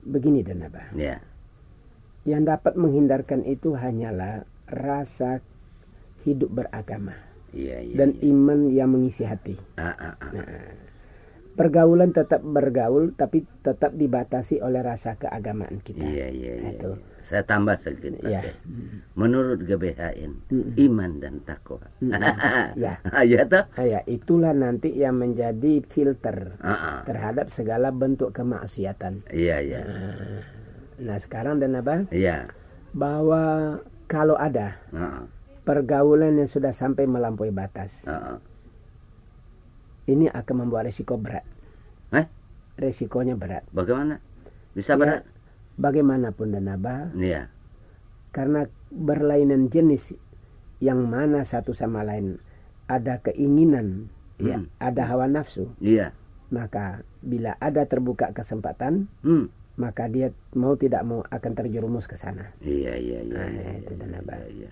begini dan Abah. Ya. Yang dapat menghindarkan itu hanyalah rasa hidup beragama Iya, iya. dan iya. iman yang mengisi hati. Nah, Pergaulan tetap bergaul tapi tetap dibatasi oleh rasa keagamaan kita. iya, iya, iya. Itu. Saya tambah sedikit. Ya. Pak. Menurut GBHN, iman dan takwa. Ya. Ya toh? Ya, itulah nanti yang menjadi filter Ah, terhadap segala bentuk kemaksiatan. Iya, iya. Nah, sekarang dan Abah, Iya. bahwa kalau ada Ah, pergaulan yang sudah sampai melampaui batas, ah. ini akan membawa risiko berat. Risikonya berat. Bagaimana? Bisa Ya, berat? bagaimanapun dan Abah, Iya. karena berlainan jenis yang mana satu sama lain ada keinginan, ya, ada hawa nafsu, Iya. maka bila ada terbuka kesempatan, maka dia mau tidak mau akan terjerumus ke sana. Iya, iya, iya. Nah, iya, itu iya, dan Abah. iya.